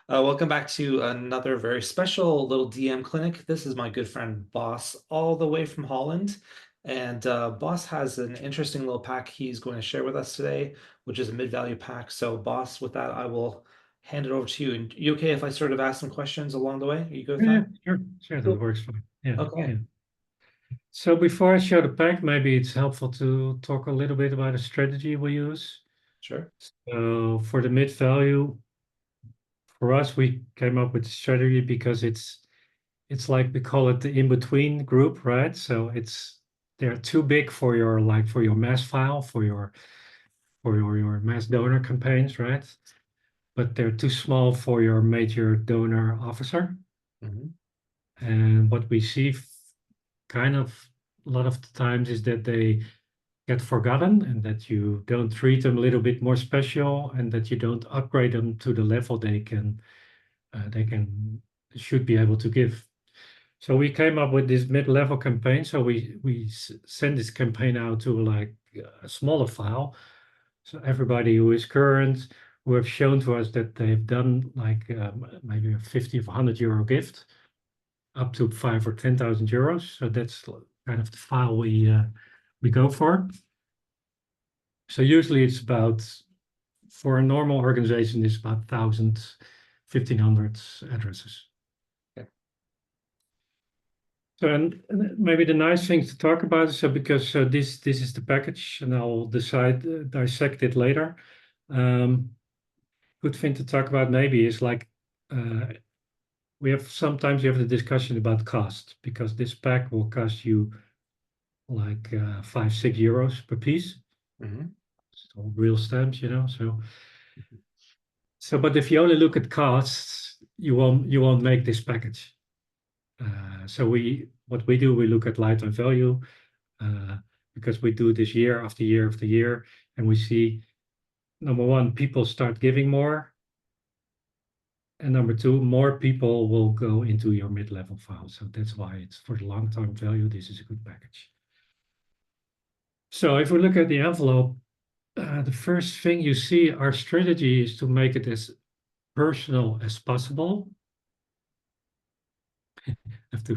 Welcome back to another very special little DM clinic. This is my good friend Bas, all the way from Holland. And Bas has an interesting little pack he's going to share with us today, which is a mid-value pack. So, Bas, with that, I will hand it over to you. And you okay if I sort of ask some questions along the way? Are you good with Yeah, that? sure, that Cool. works fine. Yeah, Okay, yeah. So before I show the pack, maybe it's helpful to talk a little bit about the strategy we use. sure. So for the mid value, for us, we came up with the strategy because it's like we call it the in-between group, right? So they're too big for your for your mass file, for your mass donor campaigns, right? But they're too small for your major donor officer. Hmm. And what we see kind of a lot of the times is that they get forgotten and that you don't treat them a little bit more special and that you don't upgrade them to the level they can should be able to give. So we came up with this mid-level campaign. So we send this campaign out to like a smaller file. So everybody who is current, who have shown to us that they've done like maybe a 50 or 100 euro gift, up to 5 or 10,000 euros. So that's kind of the file we go for. So usually it's about, for a normal organization, it's about 1,000, 1,500 addresses. Okay. So and maybe the nice thing to talk about is, so because this is the package, and I'll dissect it later. Um, Good thing to talk about maybe is like uh, sometimes you have the discussion about cost, because this pack will cost you like 5, 6 euros per piece. Hmm. It's all real stamps, So, but if you only look at costs, you won't make this package. So what we do, we look at lifetime value, uh, because we do this year after year after year, and we see, number one, people start giving more, and number two, more people will go into your mid-level file. So that's why it's for the long-term value. This is a good package. So if we look at the envelope, the first thing you see, our strategy is to make it as personal as possible. Have to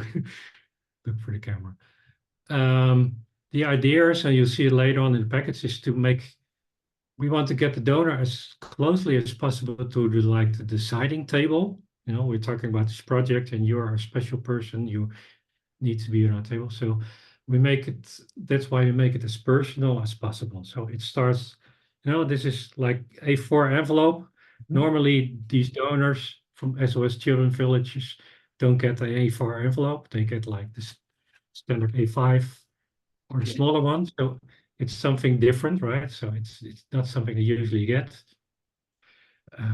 look for the camera. Um, the idea is, and you'll see it later on in the package, is to we want to get the donor as closely as possible to the deciding table. We're talking about this project and you're a special person, you need to be on our table. So that's why we make it as personal as possible. So it starts, this is like A4 envelope. Normally these donors from SOS Children Villages don't get an A4 envelope. They get like this standard A5 or the Yeah. smaller one. So it's something different, right? So it's not something they usually get.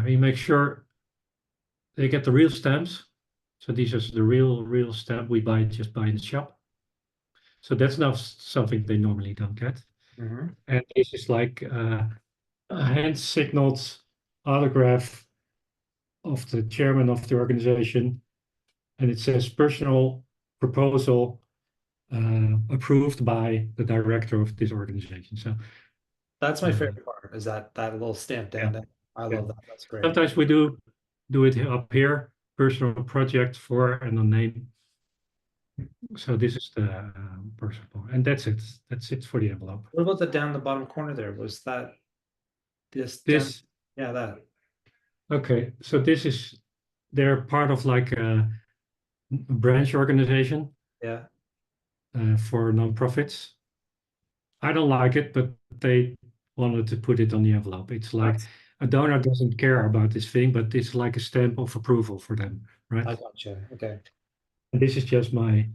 We make sure they get the real stamps. So these are the real stamp we buy in the shop. So that's not something they normally don't get. Hmm. And this is like a hand signaled autograph of the chairman of the organization. And it says personal proposal approved by the director of this organization. So That's my uh, favorite part, is that little stamp yeah, down there. I yeah. love that. That's great. Sometimes we do it up here, personal project for and a name. So this is the personal, and that's it. That's it for the envelope. What about the down the bottom corner there? Was that this down? This Yeah, that. Okay. So they're part of like a branch organization Yeah. for nonprofits. I don't like it, but they wanted to put it on the envelope. It's like That's, a donor doesn't care about this thing, but it's like a stamp of approval for them, right? I gotcha. Okay. And this is just my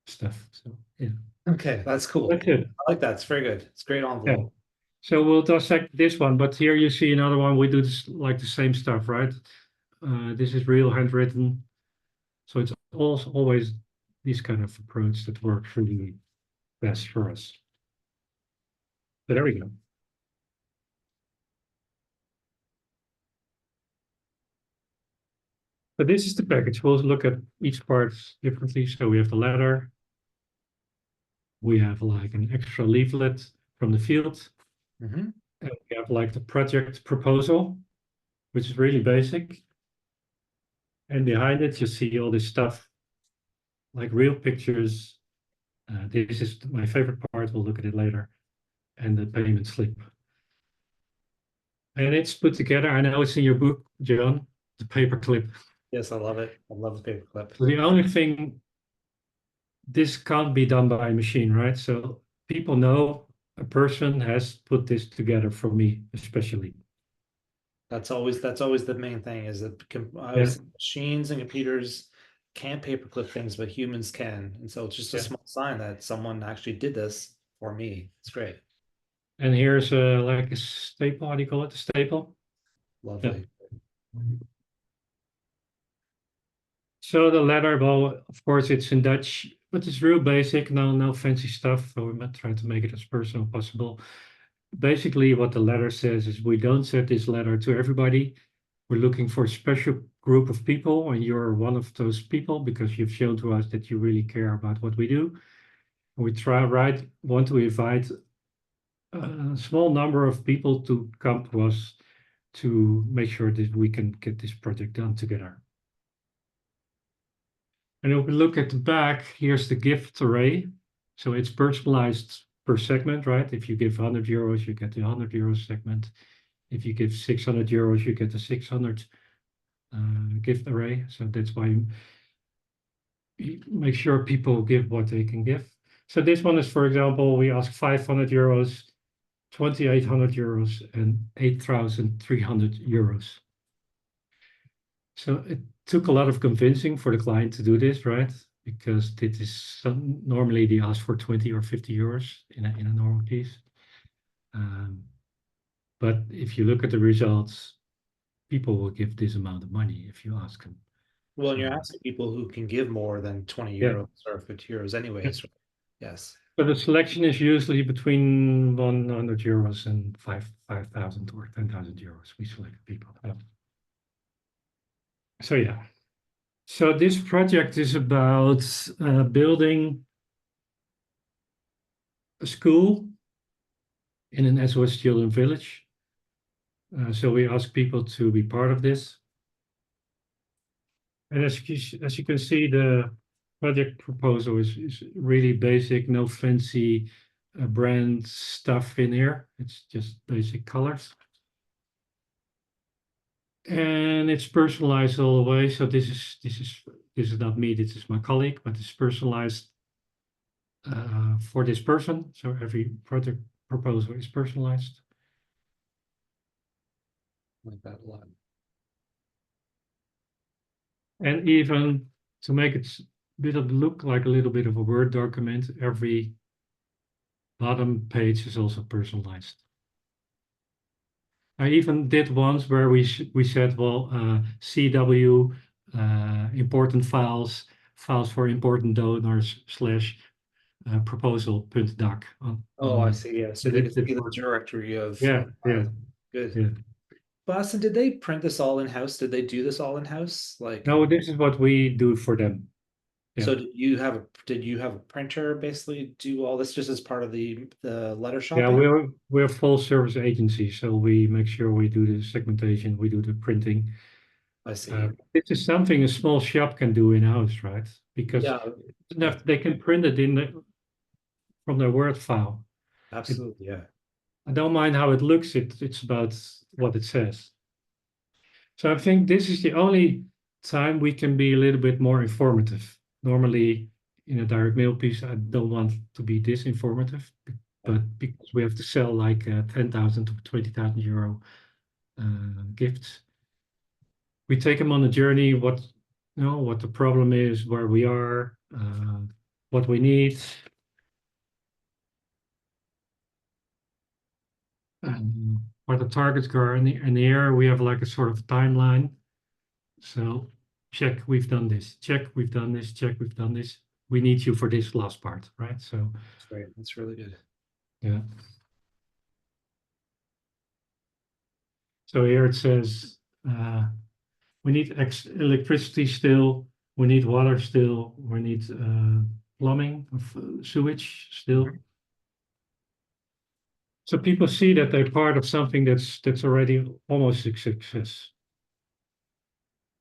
stuff. So yeah, Okay, that's cool. that's it. I like that. It's very good. It's a great Yeah. envelope. So we'll dissect this one, but here you see another one. We do this like the same stuff, right? This is real handwritten. So it's also always this kind of approach that works really best for us. But there we go. So this is the package. We'll look at each part differently. So we have the letter. We have like an extra leaflet from the field. Hmm. And we have like the project proposal, which is really basic. And behind it, you see all this stuff like real pictures. This is my favorite part. We'll look at it later. And the payment slip. And it's put together. I know it's in your book, John, the paperclip. Yes, I love it. I love the paperclip. So the only thing, this can't be done by a machine, right? So people know a person has put this together for me, especially. That's always the main thing is that I Yeah, always think machines and computers can't paperclip things, but humans can. And so it's just a yeah. small sign that someone actually did this for me. It's great. And here's like a staple. How do you call it? A staple? Yeah. Lovely. So the letter, well, of course, it's in Dutch, but it's real basic. No fancy stuff. So we're trying to make it as personal as possible. Basically, what the letter says is we don't send this letter to everybody. We're looking for a special group of people, and you're one of those people because you've shown to us that you really care about what we do. We want to invite a small number of people to come to us to make sure that we can get this project done together. And if we look at the back, here's the gift array. So it's personalized per segment, right? If you give 100 euros, you get the 100 euros segment. If you give 600 euros, you get the 600 gift array. So that's why you make sure people give what they can give. So this one is, for example, we ask 500 euros, 2,800 euros, and 8,300 euros. So it took a lot of convincing for the client to do this, right? Because this is normally they ask for 20 or 50 euros in a normal piece. Um, but if you look at the results, people will give this amount of money if you ask them. Well, and So you're asking people who can give more than 20 yeah, euros or 50 euros yeah. anyways, right? Yes. But the selection is usually between 100 euros and 5,000 or 10,000 euros. We select people. Yeah. So yeah. So this project is about building a school in an SOS children village. So we ask people to be part of this. And as you can see, the project proposal is really basic, no fancy brand stuff in here. It's just basic colors. And it's personalized all the way. So this is not me, this is my colleague, but it's personalized for this person. So every project proposal is personalized. I like that a lot. And even to make it look like a little bit of a Word document, every bottom page is also personalized. I even did once where we said, well, CW, important files for important donors slash proposal.doc Oh, I see. Yeah. So I they can did see it the once. directory Yeah, of yeah, files. Good. yeah. Boston, did they print this all in-house? Did they do this all in-house? Like, No, this is what we do for them. Yeah. so did you have a printer basically do all this just as part of the letter Yeah, shopping? we're a full service agency, so we make sure we do the segmentation, we do the printing. I see. This is something a small shop can do in-house, right? Because Yeah, yeah, they can print it from their Word file. It, absolutely. Yeah. I don't mind how it looks. It's about what it says. So I think this is the only time we can be a little bit more informative. Normally, in a direct mail piece, I don't want to be this informative, Yeah. but because we have to sell like 10,000 to 20,000 euro gifts, we take them on a journey. What the problem is, where we are, what we need. What the targets are in the air. We have like a sort of timeline. So check, we've done this. Check, we've done this. Check, we've done this. We need you for this last part, right? So That's great. That's really good. yeah. So here it says we need electricity still. We need water still. We need plumbing, sewage still. Mhm. So people see that they're part of something that's already almost a success.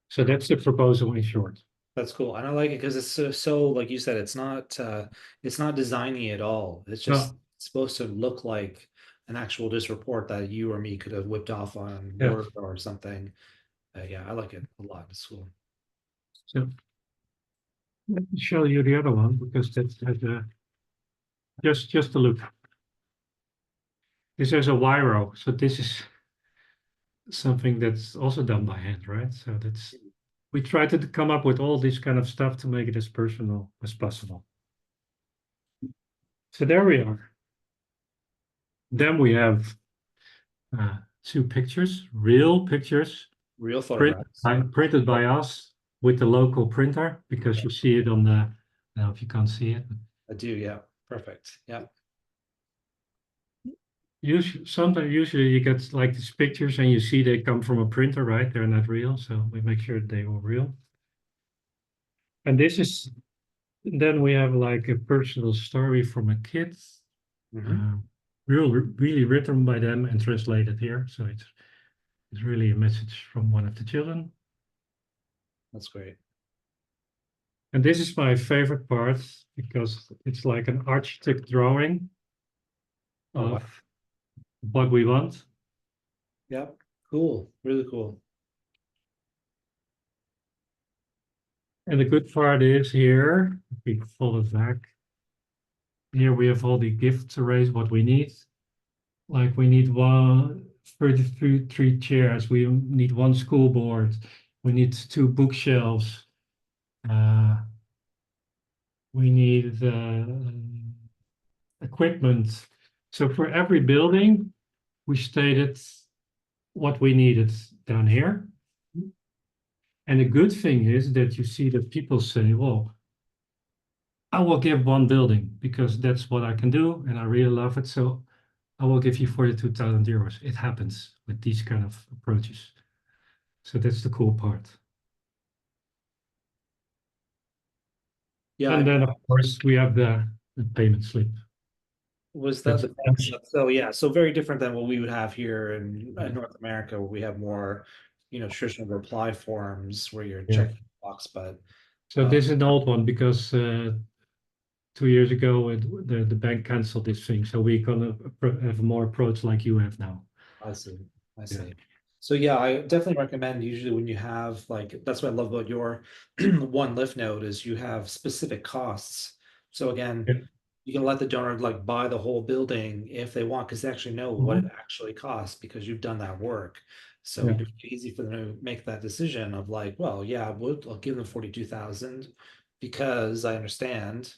So that's the proposal in short. That's cool. And I like it because it's so like you said, it's not designy at all. It's just No, supposed to look like an actual just report that you or me could have whipped off on yeah. Word or something. Yeah, I like it a lot. It's cool. So let me show you the other one because that's just a look. This is a wiro. So this is something that's also done by hand, right? So that's we try to come up with all this kind of stuff to make it as personal as possible. So there we are. Then we have two pictures, real pictures, Real photographs. printed by us with the local printer because you see it on the, I don't know if you can't see it. I do, yeah. Perfect. Yeah. Usually you get like these pictures and you see they come from a printer, right? They're not real, so we make sure they are real. And this is then we have like a personal story from a kid, Hmm. uh, really written by them and translated here. So it's really a message from one of the children. That's great. And this is my favorite part because it's like an architect drawing Oh, wow. of what we want. Yep. Cool. Really cool. And the good part is here, if we fold it back, here we have all the gifts arrays, what we need. Like we need one 33 chairs, we need one school board, we need two bookshelves, uh, we need equipment. So for every building, we stated what we needed down here. And the good thing is that you see that people say, well, I will give one building because that's what I can do and I really love it. So I will give you 42,000 euros. It happens with these kind of approaches. So that's the cool part. Yeah, And then, of course, we have the payment slip. was that That's the bank stuff? So yeah, so very different than what we would have here in North America, where we have more, traditional reply forms where you're yeah. checking the box. But So uh, this is an old one because 2 years ago the bank canceled this thing. So we're gonna have more approach like you have now. I see. I Yeah. see. So yeah, I definitely recommend usually when you have like that's what I love about your one lift note is you have specific costs. So again, Yeah. you can let the donor like buy the whole building if they want, because they actually know what it Mhm. actually costs because you've done that work. So Yeah. you make it easy for them to make that decision of like, well, yeah, I'll give them 42,000 because I understand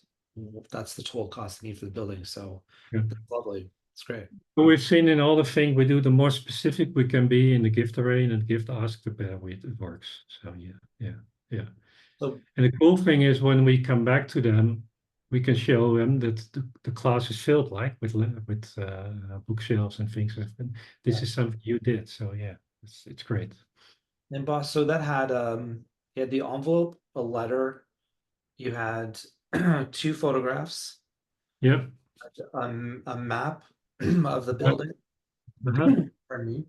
that's the total cost I need for the building. So Yeah. that's lovely. It's great. But we've seen in all the things we do, the more specific we can be in the gift array and the gift ask, the better it works. So yeah. So And the cool thing is when we come back to them, we can show them that the class is filled like with bookshelves and things. And yeah. this is something you did. So yeah, it's great. And boss, so that had you had the envelope, a letter, you had two photographs, Yep. a map of the Yeah. building. Uh-huh. Pardon me.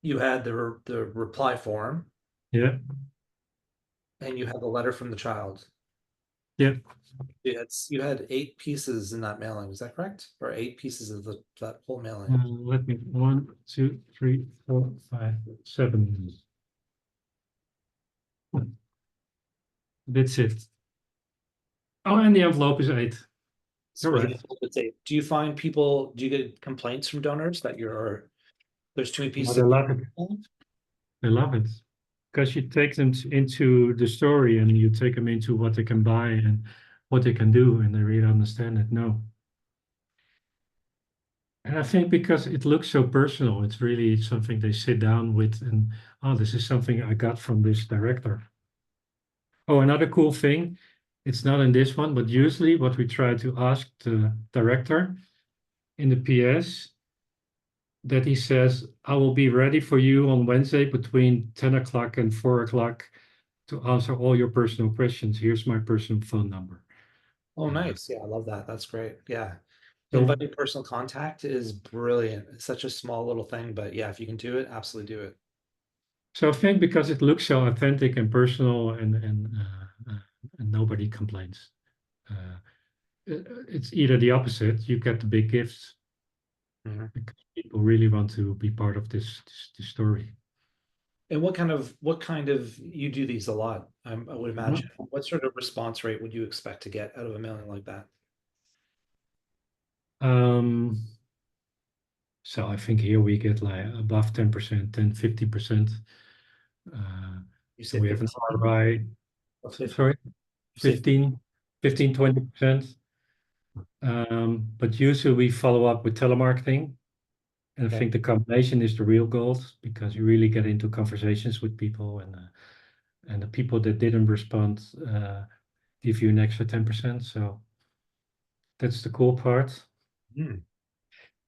You had the reply form, Yeah. and you had the letter from the child. Yeah. You had eight pieces in that mailing. Is that correct? Or eight pieces of that whole mailing? Let me 1, 2, 3, 4, 5, 7. That's it. Oh, and the envelope is 8. So You're with the right. envelope, it's eight. Do you find people? Do you get complaints from donors that there's too many No, pieces they of love it. paper? They love it because you take them into the story and you take them into what they can buy and what they can do, and they really understand it. No. And I think because it looks so personal, it's really something they sit down with and, oh, this is something I got from this director. Oh, another cool thing, it's not in this one, but usually what we try to ask the director in the PS that he says, I will be ready for you on Wednesday between 10 o'clock and 4 o'clock to answer all your personal questions. Here's my personal phone number. Oh, Uh, nice. Yeah, I love that. That's great. Yeah. so Inviting personal contact is brilliant. It's such a small little thing, but yeah, if you can do it, absolutely do it. So I think because it looks so authentic and personal, and nobody complains. Uh, it's either the opposite. You get the big gifts Mhm. because people really want to be part of this story. And what kind of you do these a lot, I would imagine. Mhm. What sort of response rate would you expect to get out of a mailing like that? Um, so I think here we get like above 10%, 10, 50%. Uh, You so say we have an 15 ROI, or 50? sorry, You say 15, 15? 15, 20%. But usually we follow up with telemarketing. And I Okay. think the combination is the real gold because you really get into conversations with people, and the people that didn't respond give you an extra 10%. So that's the cool part. Hmm.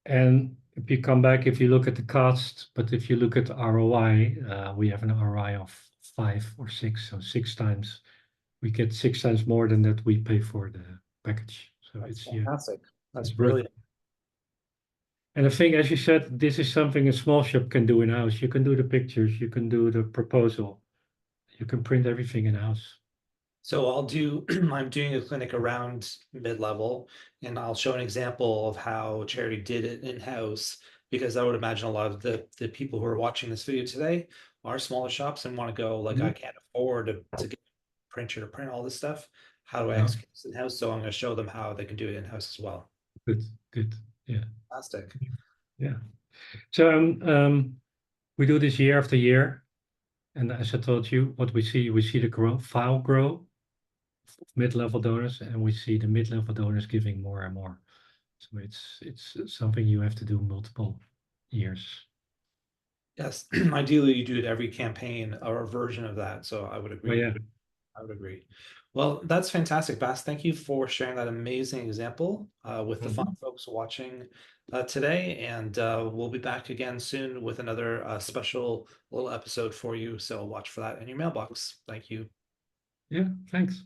And if you come back, if you look at the cost, but if you look at the ROI, we have an ROI of 5 or 6, so 6 times. We get 6 times more than that we pay for the package. So That's it's, yeah, fantastic. That's it's worth brilliant. it. And I think, as you said, this is something a small shop can do in-house. You can do the pictures, you can do the proposal, you can print everything in-house. So I'm doing a clinic around mid-level, and I'll show an example of how Charity did it in-house, because I would imagine a lot of the people who are watching this video today are smaller shops and want to go, like, I Mhm. can't afford to get a printer to print all this stuff. How do I Yeah, execute this in-house? So I'm going to show them how they can do it in-house as well. good, good. Yeah, Fantastic. yeah. So we do this year after year. And as I told you, what we see the file grow of mid-level donors, and we see the mid-level donors giving more and more. So it's something you have to do multiple years. Yes, ideally you do it every campaign or a version of that. So I would Oh agree. yeah. I would agree. Well, that's fantastic, Bas. Thank you for sharing that amazing example with the fine Mhm. folks watching today. And we'll be back again soon with another special little episode for you. So watch for that in your mailbox. Thank you. Yeah, thanks.